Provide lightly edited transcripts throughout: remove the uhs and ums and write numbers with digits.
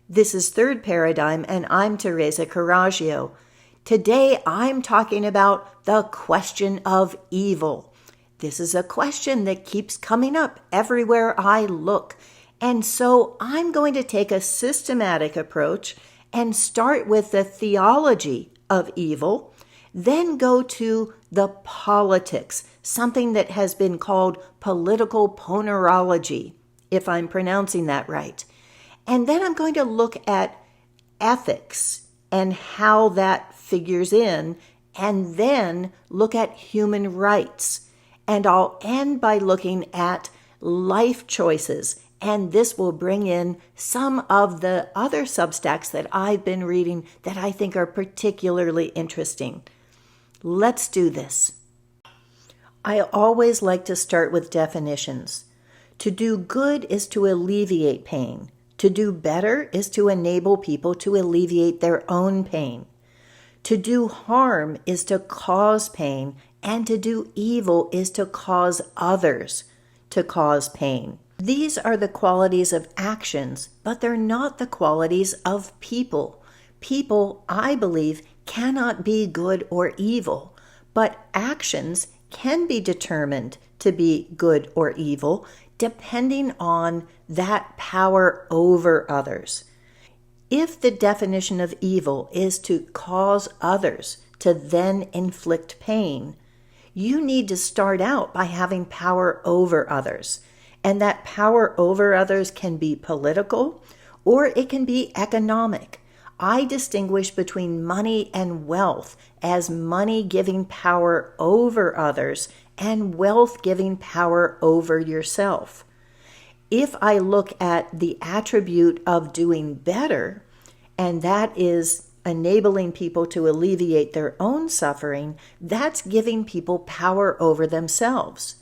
This is Third Paradigm, and I'm Teresa Coraggio. Today, I'm talking about the question of evil. This is a question that keeps coming up everywhere I look. And so I'm going to take a systematic approach and start with the theology of evil, then go to the politics, something that has been called political ponerology, if I'm pronouncing that right. And then I'm going to look at ethics and how that figures in, and then look at human rights. And I'll end by looking at life choices, and this will bring in some of the other substacks that I've been reading that I think are particularly interesting. Let's do this. I always like to start with definitions. To do good is to alleviate pain. To do better is to enable people to alleviate their own pain. To do harm is to cause pain, and to do evil is to cause others to cause pain. These are the qualities of actions, but they're not the qualities of people. People, I believe, cannot be good or evil, but actions can be determined to be good or evil, depending on that power over others. If the definition of evil is to cause others to then inflict pain, you need to start out by having power over others. And that power over others can be political or it can be economic. I distinguish between money and wealth as money giving power over others and wealth giving power over yourself. If I look at the attribute of doing better, and that is enabling people to alleviate their own suffering, that's giving people power over themselves.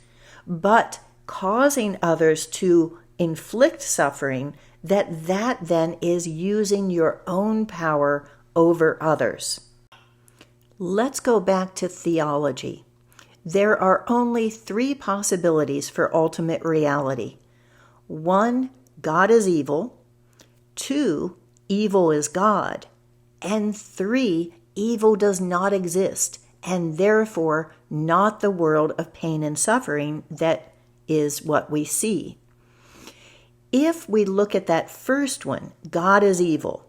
But causing others to inflict suffering, that then is using your own power over others. Let's go back to theology. There are only three possibilities for ultimate reality. 1, God is evil. 2, evil is God. And 3, evil does not exist, and therefore not the world of pain and suffering that is what we see. If we look at that first one, God is evil,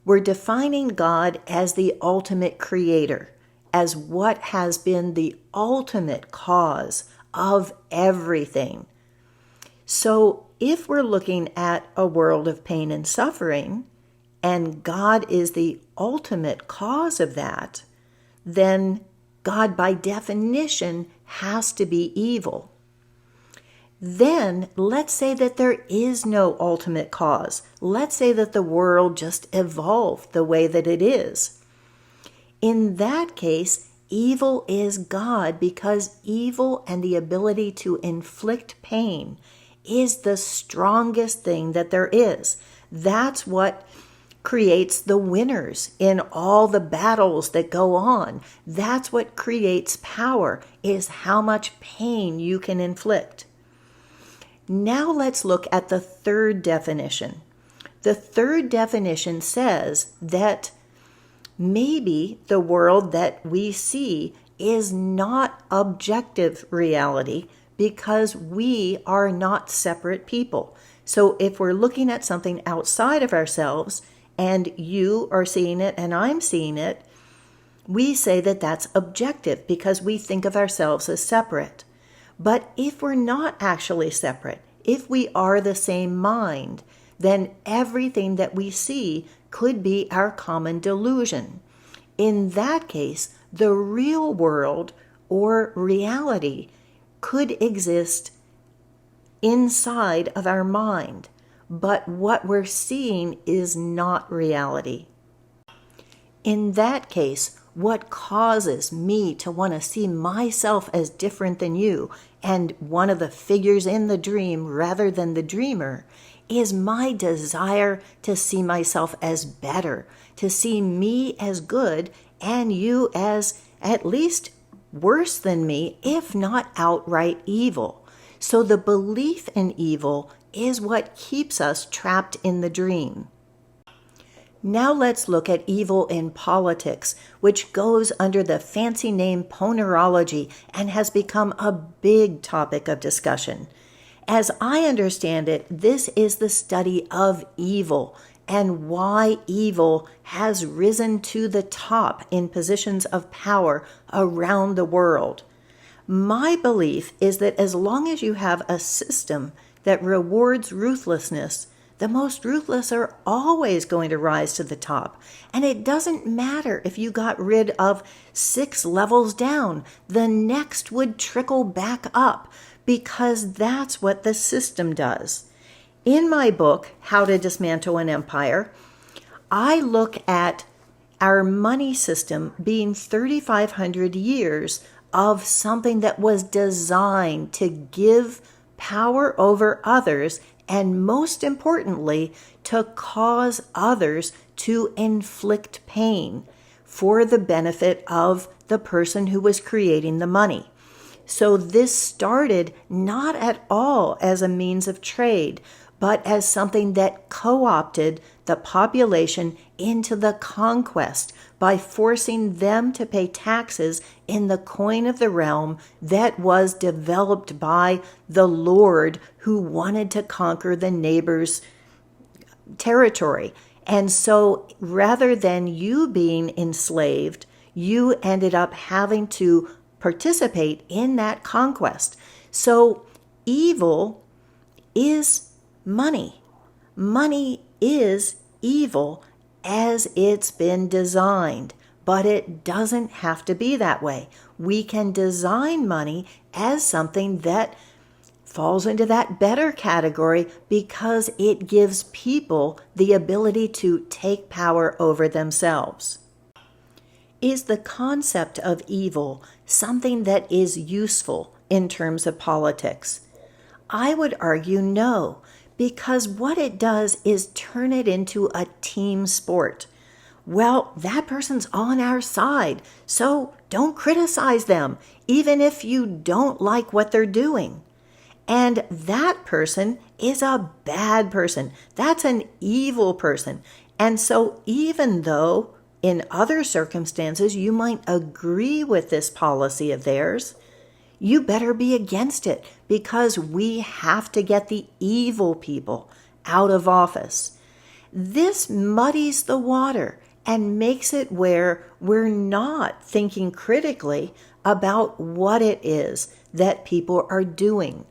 we're defining God as the ultimate creator, as what has been the ultimate cause of everything. So if we're looking at a world of pain and suffering, and God is the ultimate cause of that, then God by definition has to be evil. Then let's say that there is no ultimate cause. Let's say that the world just evolved the way that it is. In that case, evil is God, because evil and the ability to inflict pain is the strongest thing that there is. That's what creates the winners in all the battles that go on. That's what creates power, is how much pain you can inflict. Now let's look at the third definition. The third definition says that maybe the world that we see is not objective reality because we are not separate people. So if we're looking at something outside of ourselves and you are seeing it and I'm seeing it, we say that that's objective because we think of ourselves as separate. But if we're not actually separate, if we are the same mind, then everything that we see could be our common delusion. In that case, the real world or reality could exist inside of our mind, but what we're seeing is not reality. In that case, what causes me to want to see myself as different than you and one of the figures in the dream rather than the dreamer is my desire to see myself as better, to see me as good and you as at least worse than me, if not outright evil. So the belief in evil is what keeps us trapped in the dream. Now let's look at evil in politics, which goes under the fancy name ponerology and has become a big topic of discussion. As I understand it, this is the study of evil and why evil has risen to the top in positions of power around the world. My belief is that as long as you have a system that rewards ruthlessness, the most ruthless are always going to rise to the top. And it doesn't matter if you got rid of 6 levels down, the next would trickle back up because that's what the system does. In my book, How to Dismantle an Empire, I look at our money system being 3,500 years of something that was designed to give power over others and most importantly, to cause others to inflict pain for the benefit of the person who was creating the money. So this started not at all as a means of trade, but as something that co-opted the population into the conquest by forcing them to pay taxes in the coin of the realm that was developed by the Lord who wanted to conquer the neighbor's territory. And so rather than you being enslaved, you ended up having to participate in that conquest. So evil is money. Money is evil as it's been designed, but it doesn't have to be that way. We can design money as something that falls into that better category because it gives people the ability to take power over themselves. Is the concept of evil something that is useful in terms of politics? I would argue no, because what it does is turn it into a team sport. Well, that person's on our side, so don't criticize them, even if you don't like what they're doing. And that person is a bad person. That's an evil person. And so even though in other circumstances you might agree with this policy of theirs, you better be against it because we have to get the evil people out of office. This muddies the water and makes it where we're not thinking critically about what it is that people are doing.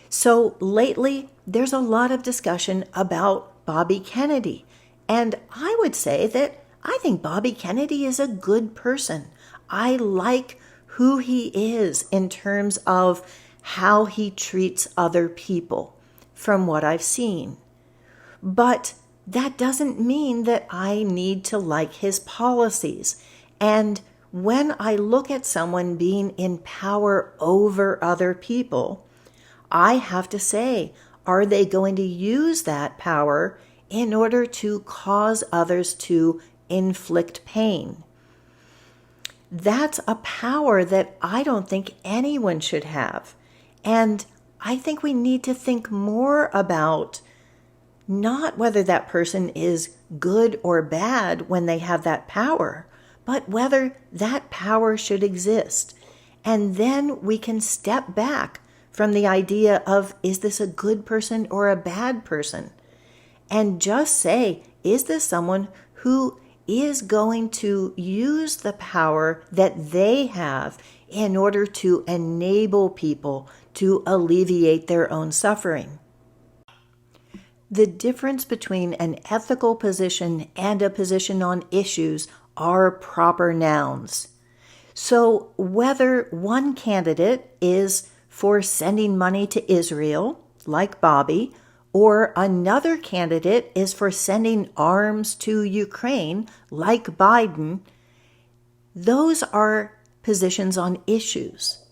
So lately, there's a lot of discussion about Bobby Kennedy. And I would say that I think Bobby Kennedy is a good person. I like who he is in terms of how he treats other people from what I've seen. But that doesn't mean that I need to like his policies. And when I look at someone being in power over other people, I have to say, are they going to use that power in order to cause others to inflict pain? That's a power that I don't think anyone should have. And I think we need to think more about not whether that person is good or bad when they have that power, but whether that power should exist. And then we can step back from the idea of, is this a good person or a bad person? And just say, is this someone who is going to use the power that they have in order to enable people to alleviate their own suffering? The difference between an ethical position and a position on issues are proper nouns. So whether one candidate is for sending money to Israel, like Bobby, or another candidate is for sending arms to Ukraine, like Biden, those are positions on issues.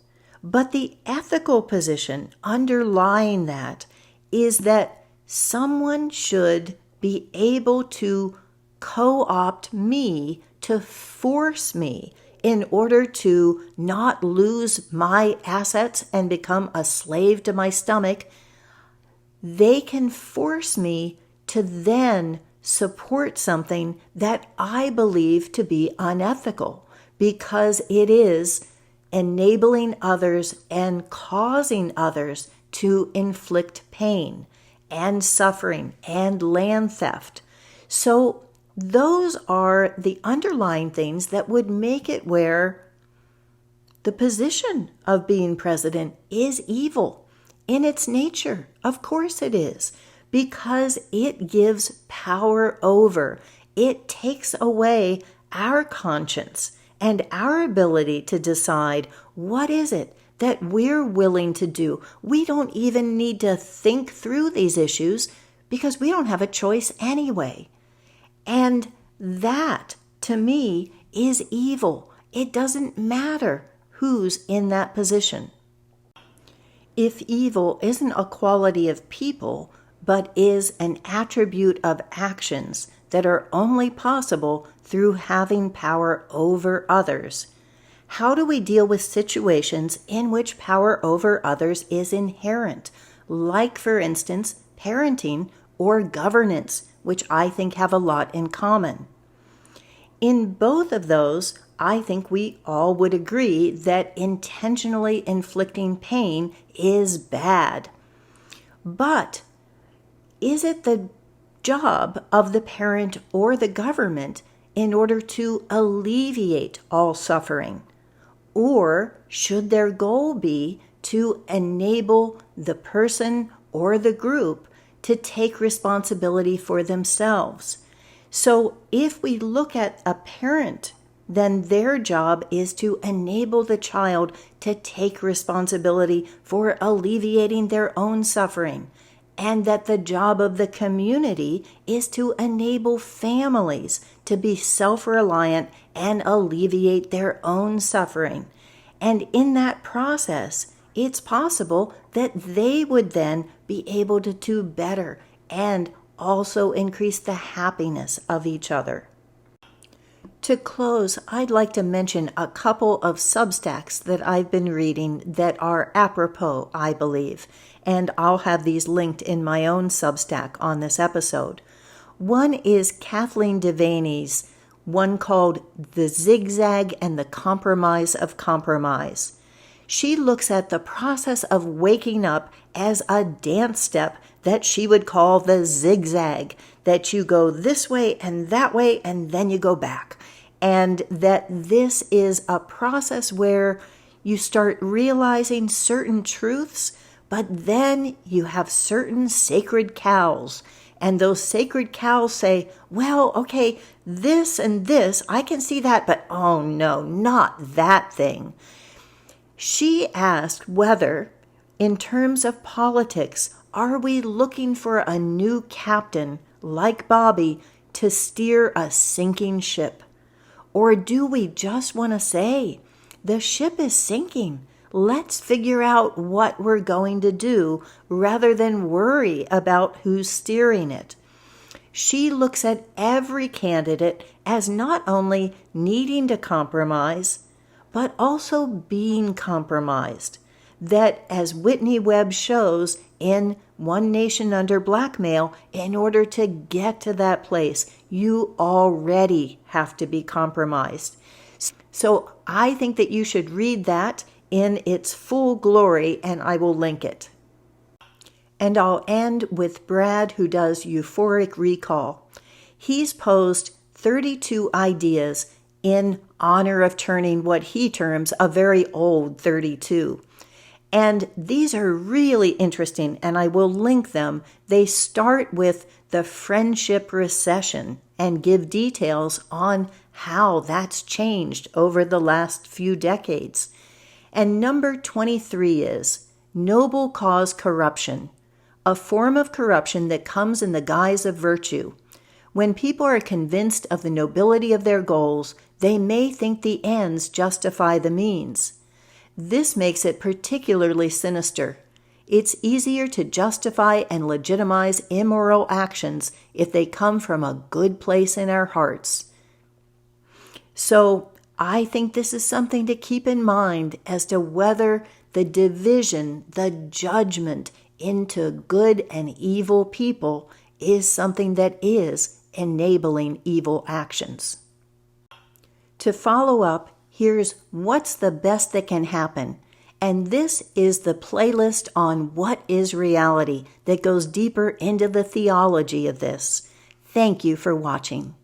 But the ethical position underlying that is that someone should be able to co-opt me, to force me in order to not lose my assets and become a slave to my stomach. They can force me to then support something that I believe to be unethical, because it is enabling others and causing others to inflict pain and suffering and land theft. So those are the underlying things that would make it where the position of being president is evil in its nature. Of course it is, because it gives power over. It takes away our conscience and our ability to decide what is it that we're willing to do. We don't even need to think through these issues because we don't have a choice anyway. And that, to me, is evil. It doesn't matter who's in that position. If evil isn't a quality of people, but is an attribute of actions that are only possible through having power over others, how do we deal with situations in which power over others is inherent, like, for instance, parenting or governance, which I think have a lot in common? In both of those, I think we all would agree that intentionally inflicting pain is bad. But is it the job of the parent or the government in order to alleviate all suffering? Or should their goal be to enable the person or the group to take responsibility for themselves? So if we look at a parent, then their job is to enable the child to take responsibility for alleviating their own suffering, and that the job of the community is to enable families to be self-reliant and alleviate their own suffering. And in that process, it's possible that they would then be able to do better and also increase the happiness of each other. To close, I'd like to mention a couple of Substacks that I've been reading that are apropos, I believe, and I'll have these linked in my own Substack on this episode. One is Kathleen Devaney's one called The Zigzag and the Compromise of Compromise. She looks at the process of waking up as a dance step that she would call the zigzag, that you go this way and then you go back. And that this is a process where you start realizing certain truths, but then you have certain sacred cows. And those sacred cows say, well, okay, this and this, I can see that, but oh no, not that thing. She asked whether, in terms of politics, are we looking for a new captain like Bobby to steer a sinking ship? Or do we just want to say, the ship is sinking, let's figure out what we're going to do rather than worry about who's steering it? She looks at every candidate as not only needing to compromise, but also being compromised. That, as Whitney Webb shows in One Nation Under Blackmail, in order to get to that place, you already have to be compromised. So I think that you should read that in its full glory, and I will link it. And I'll end with Brad, who does Euphoric Recall. He's posed 32 ideas in honor of turning what he terms a very old 32. And these are really interesting, and I will link them. They start with the friendship recession and give details on how that's changed over the last few decades. And number 23 is noble cause corruption, a form of corruption that comes in the guise of virtue. When people are convinced of the nobility of their goals, they may think the ends justify the means. This makes it particularly sinister. It's easier to justify and legitimize immoral actions if they come from a good place in our hearts. So I think this is something to keep in mind as to whether the division, the judgment into good and evil people is something that is enabling evil actions. To follow up, here's What's the Best That Can Happen? And this is the playlist on What is Reality that goes deeper into the theology of this. Thank you for watching.